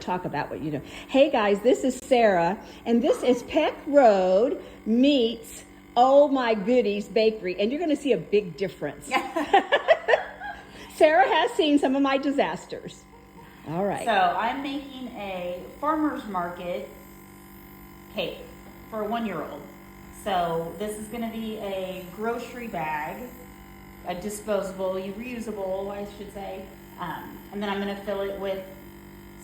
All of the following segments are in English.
talk about what you do. Hey guys, this is Sarah, and this is Peck Road meets Oh My Goodies Bakery, and you're going to see a big difference. Sarah has seen some of my disasters. All right. So I'm making a farmer's market cake for a 1-year-old. So this is going to be a grocery bag, a disposable, reusable, I should say. And then I'm going to fill it with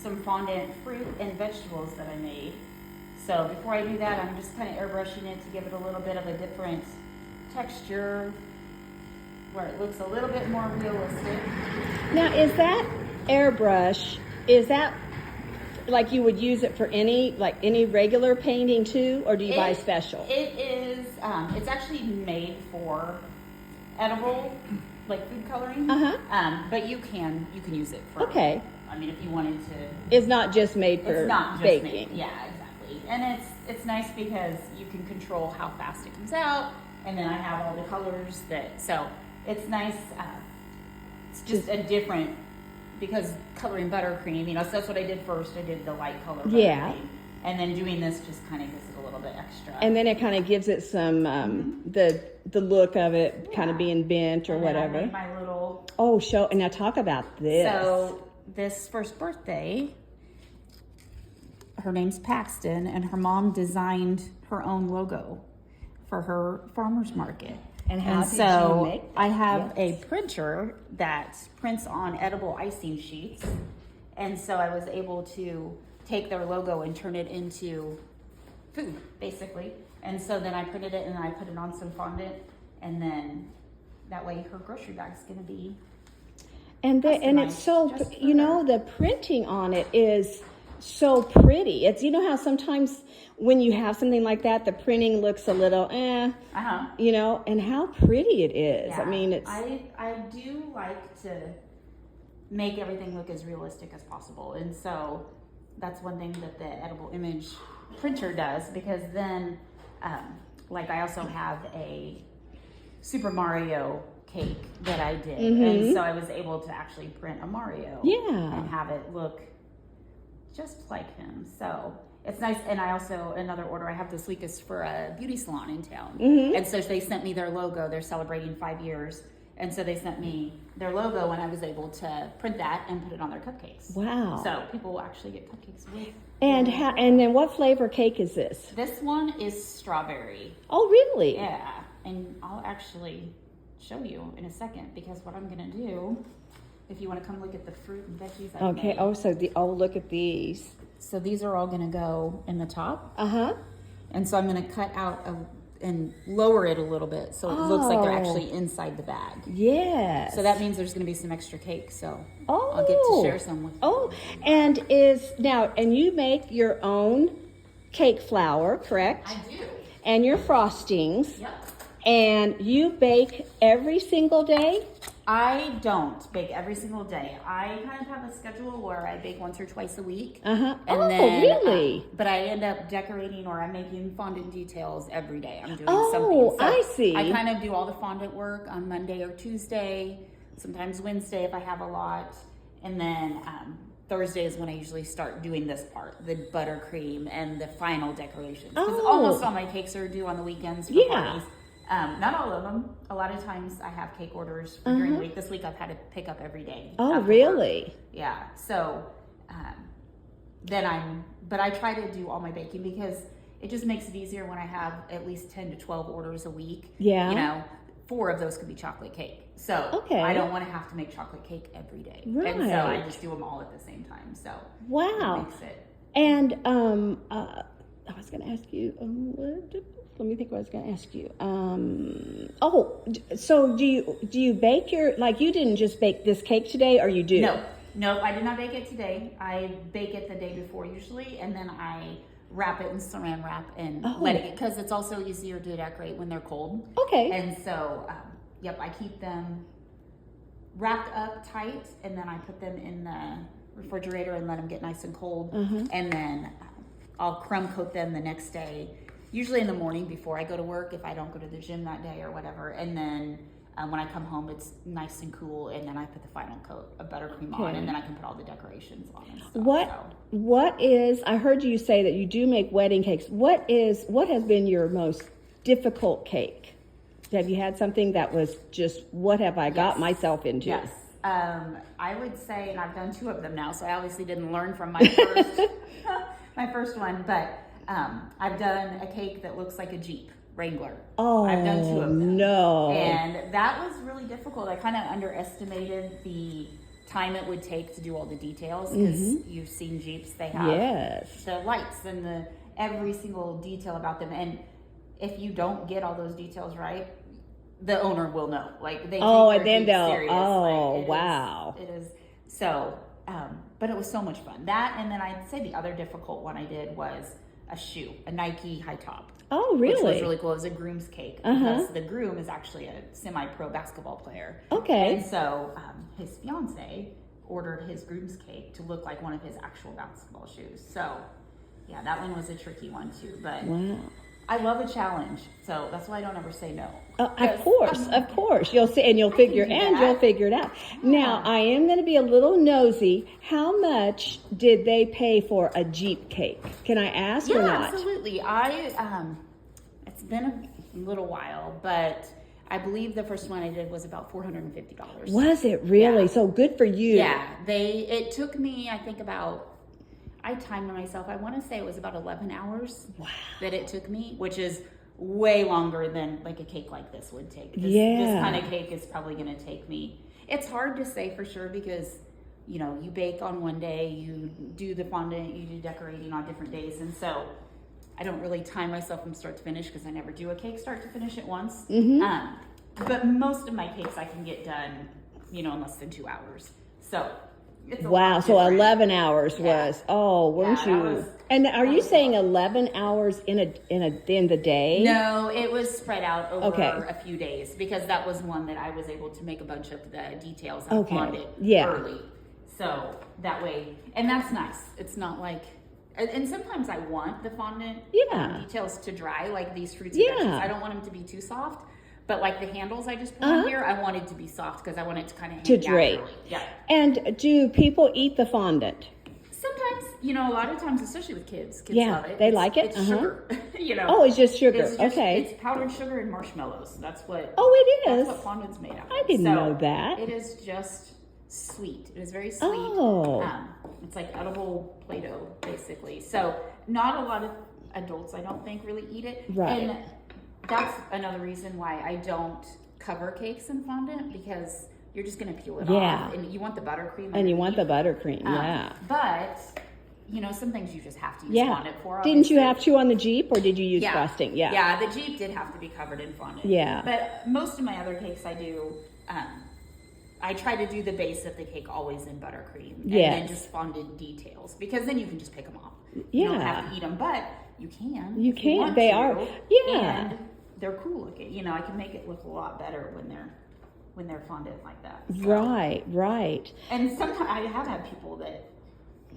some fondant fruit and vegetables that I made. So before I do that, I'm just kind of airbrushing it to give it a little bit of a different texture where it looks a little bit more realistic. Now, is that airbrush, is that like you would use it for any regular painting too, or do you buy special? It is, it's actually made for edible, like food coloring. But you can use it for, okay. I mean, if you wanted to. It's not just made for it's not just baking. Yeah, exactly. And it's nice because you can control how fast it comes out, and then I have all the colors so it's nice. It's just a different, because coloring buttercream, so that's what I did first. I did the light color buttercream. And then doing this just kind of gives it a little bit extra. And then it kind of gives it some, the look of it kind of being bent or and whatever. I made my little. Oh, and now talk about this. So this first birthday, her name's Paxton, and her mom designed her own logo for her farmer's market. And how did so you make that? I have a printer that prints on edible icing sheets. And so I was able to take their logo and turn it into food, basically. And so then I printed it and I put it on some fondant, and then that way her grocery bag's gonna be. And it's so, the printing on it is so pretty. It's, how sometimes when you have something like that, the printing looks a little, and how pretty it is. Yeah. I mean, it's. I do like to make everything look as realistic as possible. And so that's one thing that the edible image printer does, because then, I also have a Super Mario cake that I did. And so I was able to actually print a Mario and have it look just like him. So it's nice. And I also, another order, I have this week is for a beauty salon in town. And so they sent me their logo. They're celebrating 5 years. And so they sent me their logo, and I was able to print that and put it on their cupcakes. Wow. So people will actually get cupcakes with. And then what flavor cake is this? This one is strawberry. Oh, really? Yeah. And I'll actually show you in a second, because what I'm going to do, if you want to come look at the fruit and veggies I made. Oh, look at these. So these are all going to go in the top. And so I'm going to cut out and lower it a little bit so it looks like they're actually inside the bag. Yes. So that means there's going to be some extra cake. So I'll get to share some with you. Oh, and you make your own cake flour, correct? I do. And your frostings. Yep. And you bake every single day? I don't bake every single day. I kind of have a schedule where I bake once or twice a week. Really? But I end up decorating, or I'm making fondant details every day. I'm doing something. Oh, I see. I kind of do all the fondant work on Monday or Tuesday, sometimes Wednesday if I have a lot. And then Thursday is when I usually start doing this part, the buttercream and the final decorations. Because almost all my cakes are due on the weekends for parties. Not all of them. A lot of times I have cake orders during the week. This week I've had to pick up every day. Oh, really? Work. Yeah. So but I try to do all my baking because it just makes it easier when I have at least 10 to 12 orders a week. Yeah. 4 of those could be chocolate cake. So I don't want to have to make chocolate cake every day. Right. And so I just do them all at the same time. So wow. It makes it. And I was going to ask you, let me think what I was going to ask you. So do you bake you didn't just bake this cake today, or you do? No, I did not bake it today. I bake it the day before usually, and then I wrap it in saran wrap and let it, because it's also easier to decorate when they're cold. Okay. And so, I keep them wrapped up tight, and then I put them in the refrigerator and let them get nice and cold. And then I'll crumb coat them the next day, usually in the morning before I go to work if I don't go to the gym that day or whatever. And then When I come home, it's nice and cool, and then I put the final coat of buttercream on, and then I can put all the decorations on and stuff. What is, I heard you say that you do make wedding cakes. What has been your most difficult cake? Have you had something that was just, what have I got myself into? Yes. I would say, and I've done 2 of them now, so I obviously didn't learn from my first, my first one, but I've done a cake that looks like a Jeep Wrangler. Oh, I've done 2 of them. No. And that was really difficult. I kind of underestimated the time it would take to do all the details, because you've seen Jeeps, they have the lights and every single detail about them. And if you don't get all those details right, the owner will know. Like, they take and then they'll, serious. wow. It is so, but it was so much fun. That, and then I'd say the other difficult one I did was a shoe, a Nike high top. Oh, really? Which was really cool. It was a groom's cake, because the groom is actually a semi-pro basketball player. Okay. And so his fiance ordered his groom's cake to look like one of his actual basketball shoes. So yeah, that one was a tricky one too. But wow. I love a challenge, so that's why I don't ever say no. Of course, you'll see, and you'll figure it out. Now, I am going to be a little nosy. How much did they pay for a Jeep cake? Can I ask or not? Absolutely. It's been a little while, but I believe the first one I did was about $450. Was it really? Yeah. So good for you. Yeah, it took me, I think I timed myself. I want to say it was about 11 hours that it took me, which is way longer than like a cake like this would take. This kind of cake is probably going to take me. It's hard to say for sure, because, you know, you bake on one day, you do the fondant, you do decorating on different days. And so I don't really time myself from start to finish, because I never do a cake start to finish at once. But most of my cakes I can get done, you know, in less than 2 hours. So wow, so 11 hours was, weren't you? And are you saying 11 hours in the day? No, it was spread out over a few days, because that was one that I was able to make a bunch of the details and fondant early. So that way, and that's nice. It's not like, and sometimes I want the fondant details to dry, like these fruits and vegetables. I don't want them to be too soft. But like the handles I just put on here, I wanted to be soft, because I want it to kind of hang drape. naturally. Yeah. And do people eat the fondant? Sometimes, you know, a lot of times, especially with kids love it. They like it. It's sugar. You know. Oh, it's just sugar. It's powdered sugar and marshmallows. That's what. Oh, it is. That's what fondant's made out of. I didn't know that. It is just sweet. It is very sweet. Oh. It's like edible Play-Doh, basically. So not a lot of adults, I don't think, really eat it. Right. And that's another reason why I don't cover cakes in fondant, because you're just going to peel it off, and you want the buttercream. And you want the buttercream, But, you know, some things you just have to use fondant for. Obviously. Didn't you have to on the Jeep, or did you use frosting? Yeah, the Jeep did have to be covered in fondant. Yeah. But most of my other cakes I do, I try to do the base of the cake always in buttercream, and then just fondant details, because then you can just pick them off. You don't have to eat them, but you can. You can. They are. And they're cool looking. You know, I can make it look a lot better when they're fondant like that. So. Right. And sometimes I have had people that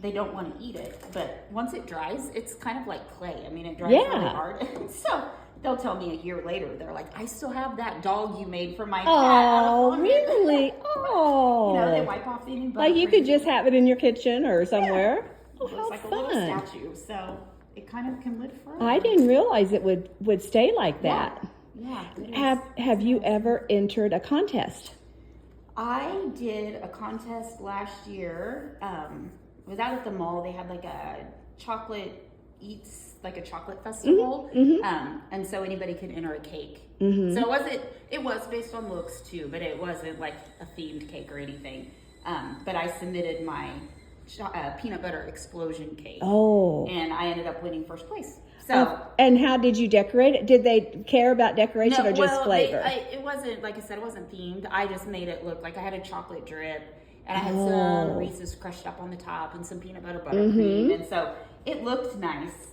they don't want to eat it, but once it dries, it's kind of like clay. I mean, it dries really hard. So they'll tell me a year later, they're like, I still have that dog you made for my cat. Oh, really? Oh. You know, they wipe off the buttercream. Like you could just have it in your kitchen or somewhere. Yeah. It looks like a little statue, so it kind of can live forever. I didn't realize it would stay like that. Yeah. Have you ever entered a contest? I did a contest last year. It was out at the mall. They had like a chocolate eats, like a chocolate festival. And so anybody could enter a cake. So it was based on looks too, but it wasn't like a themed cake or anything. But I submitted my peanut butter explosion cake. Oh. And I ended up winning first place. So. And how did you decorate it? Did they care about decoration or just flavor? It wasn't, like I said, it wasn't themed. I just made it look like I had a chocolate drip, and I had some Reese's crushed up on the top and some peanut butter buttercream. And so it looked nice.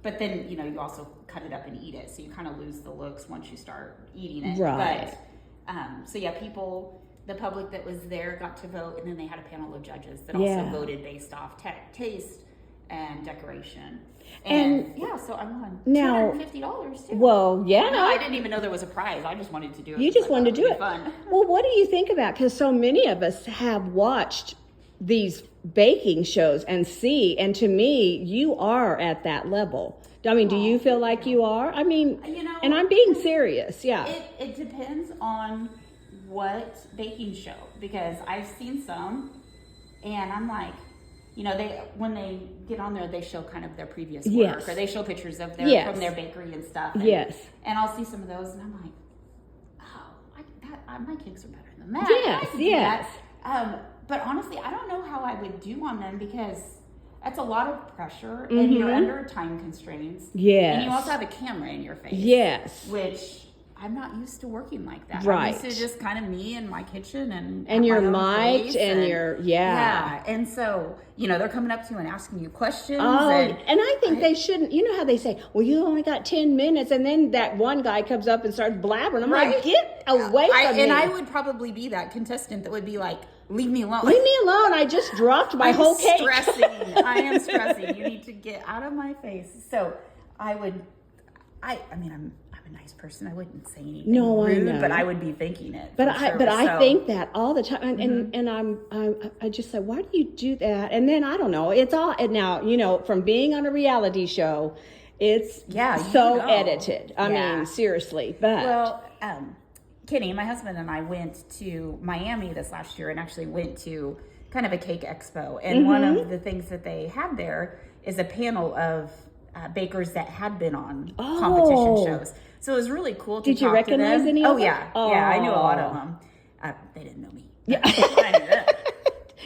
But then, you know, you also cut it up and eat it. So you kind of lose the looks once you start eating it. Right. But, so yeah, the public that was there got to vote, and then they had a panel of judges that also voted based off taste and decoration. And yeah, so I won now $250 too. Well, yeah. No, I didn't even know there was a prize. I just wanted to do it. You just wanted to do it. Fun. Well, what do you think about? Because so many of us have watched these baking shows and to me, you are at that level. I mean, do you feel like you are? I mean, and I'm being serious. Yeah. It depends on what baking show, because I've seen some, and I'm like, when they get on there, they show kind of their previous work, or they show pictures of from their bakery and stuff. And, and I'll see some of those, and I'm like, oh, my cakes are better than that. Yes. But honestly, I don't know how I would do on them, because that's a lot of pressure, and you're under time constraints. Yes. And you also have a camera in your face. Yes. Which I'm not used to working like that. Right. I'm used to just kind of me in my kitchen and your mic and your and so they're coming up to you and asking you questions. Oh, and I think they shouldn't. You know how they say, "Well, you only got 10 minutes," and then that one guy comes up and starts blabbering. I'm like, get away from me. And I would probably be that contestant that would be like, leave me alone. Leave me alone. I just dropped my whole cake. I am stressing. You need to get out of my face. So I mean, I'm a nice person. I wouldn't say anything rude, but I would be thinking it. But I think that all the time, and I just say, why do you do that? And then I don't know. It's all, and now from being on a reality show, it's so edited. I mean, seriously. But Kenny, my husband, and I went to Miami this last year, and actually went to kind of a cake expo. And one of the things that they had there is a panel of bakers that had been on competition shows. So it was really cool to talk to them. Did you recognize any of them? Yeah, I knew a lot of them. They didn't know me. Yeah, I knew that.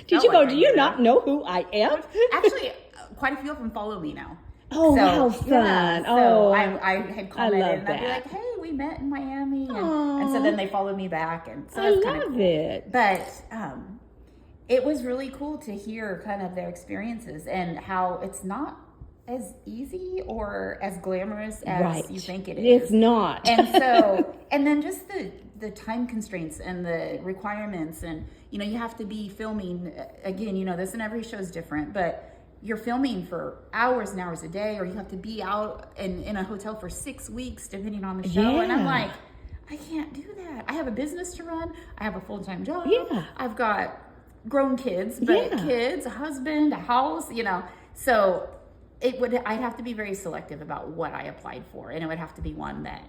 Did you go? Do you not know who I am? Actually, quite a few of them follow me now. Oh, how fun! Yeah, so I had commented, and I'd be like, "Hey, we met in Miami," and so then they follow me back, and so that's kind of cool. It. But it was really cool to hear kind of their experiences and how it's not as easy or as glamorous as you think it is. It's not. And so, and then just the time constraints and the requirements, and you have to be filming again. This and every show is different, but you're filming for hours and hours a day, or you have to be out in a hotel for 6 weeks depending on the show. And I'm like, I can't do that. I have a business to run. I have a full-time job. I've got grown kids, but kids, a husband, a house, so I'd have to be very selective about what I applied for, and it would have to be one that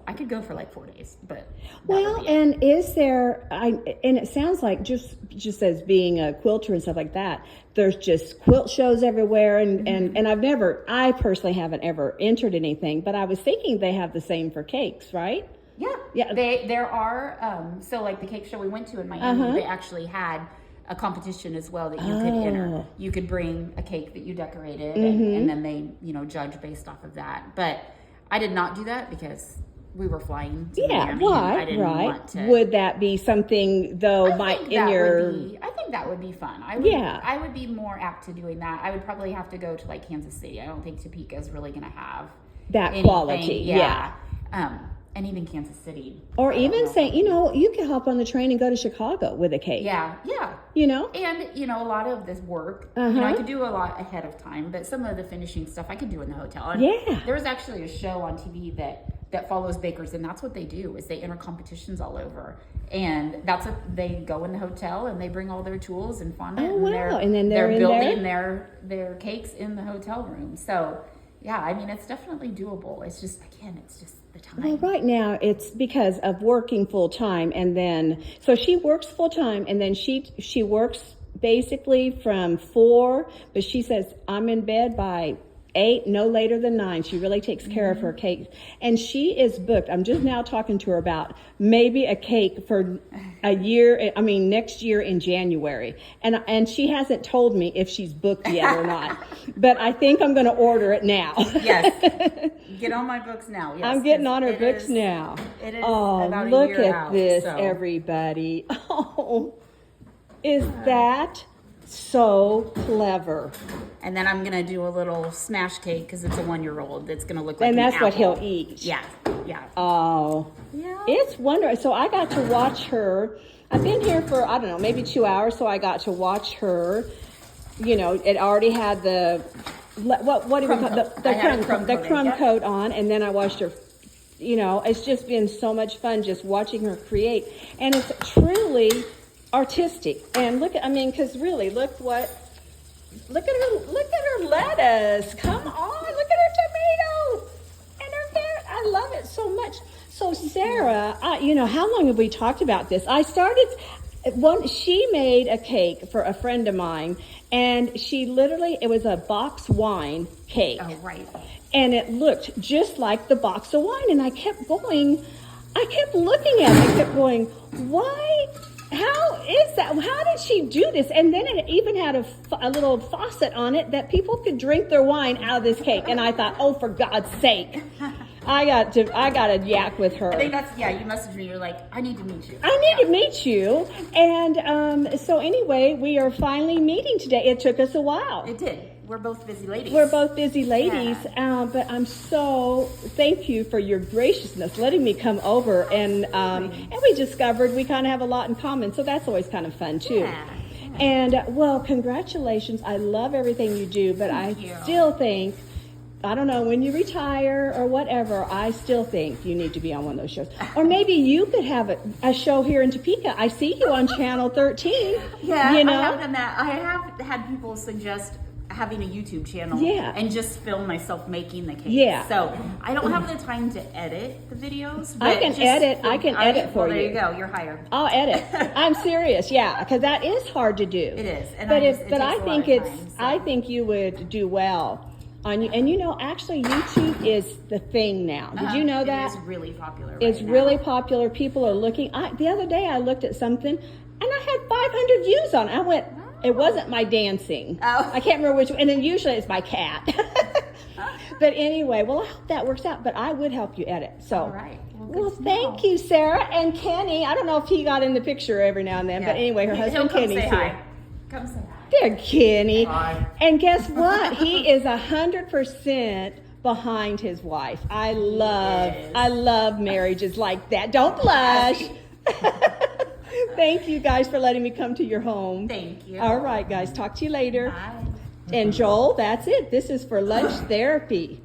I could go for like 4 days, but and is there? And it sounds like just as being a quilter and stuff like that, there's just quilt shows everywhere, and I personally haven't ever entered anything, but I was thinking they have the same for cakes, right? Yeah. There are so like the cake show we went to in Miami, they actually had a competition as well that you could enter. You could bring a cake that you decorated, and then they judge based off of that. But I did not do that because we were flying to Miami. I didn't want to. Would that be something though? I think that would be fun. I would be more apt to doing that. I would probably have to go to like Kansas City. I don't think Topeka is really going to have that quality. And even Kansas City. Or even saying, you could hop on the train and go to Chicago with a cake. Yeah. And, a lot of this work, I could do a lot ahead of time, but some of the finishing stuff I could do in the hotel. And there was actually a show on TV that follows bakers, and that's what they do, is they enter competitions all over. And that's what they go in the hotel, and they bring all their tools and fondant. Oh, wow. And then they're building their cakes in the hotel room. So, yeah, I mean, it's definitely doable. It's just, again, it's just the time. Well, right now it's because of working full time, and then so she works full time, and then she works basically from 4, but she says I'm in bed by 8, no later than 9. She really takes care of her cake, and she is booked. I'm just now talking to her about maybe a cake for a year. I mean, next year in January, and she hasn't told me if she's booked yet or not. But I think I'm going to order it now. Yes, get on my books now. Yes, I'm getting on her books now. It is about a look year at out, this, so. Everybody. Oh, is that so clever? And then I'm gonna do a little smash cake because it's a 1-year-old. It's gonna look like and an that's apple. what he'll eat. Yeah. Oh, yeah. It's wonderful. So I got to watch her. I've been here for maybe 2 hours. So I got to watch her you know, it already had the, what do we call it? The crumb coat on, and then I washed her. You know, it's just been so much fun just watching her create, and it's truly artistic. And look at, I mean, because really, look at her lettuce. Come on, look at her tomato and her carrot. I love it so much. So Sarah, you know, how long have we talked about this? She made a cake for a friend of mine, and she literally, it was a box wine cake. Oh, right. And it looked just like the box of wine. And I kept looking at it. I kept going, why? How is that? How did she do this? And then it even had a little faucet on it that people could drink their wine out of this cake. And I thought, oh, for God's sake. I got to yak with her. I think that's, you messaged me. You're like, I need to meet you. I need to meet you. And so anyway, we are finally meeting today. It took us a while. It did. We're both busy ladies. Yeah. But I'm so, thank you for your graciousness, letting me come over. And we discovered we kind of have a lot in common. So that's always kind of fun too. Yeah. And well, congratulations. I love everything you do, but Thank you. Still think, I don't know, when you retire or whatever, I still think you need to be on one of those shows. Or maybe you could have a show here in Topeka. I see you on Channel 13. Yeah, you know? I have done that. I have had people suggest having a YouTube channel and just film myself making the cake. Yeah. So I don't have the time to edit the videos. But I can edit for you. There you go. You're hired. I'll edit. I'm serious. Yeah, because that is hard to do. It is. And I think you would do well. And you know, actually, YouTube is the thing now. Did you know that? It is really popular. It's really popular. People are looking. The other day, I looked at something, and I had 500 views on it. I went, it wasn't my dancing. Oh. I can't remember which one. And then usually it's my cat. But anyway, well, I hope that works out. But I would help you edit. So. All right. Well, thank you, Sarah. And Kenny, I don't know if he got in the picture every now and then, but anyway, her husband Kenny's here. Hi. Come say hi. Dear Kenny. Hi. And guess what? He is 100% behind his wife. I love marriages like that. Don't blush. Thank you guys for letting me come to your home. Thank you. All right, guys. Talk to you later. Bye. And Joel, that's it. This is for lunch therapy.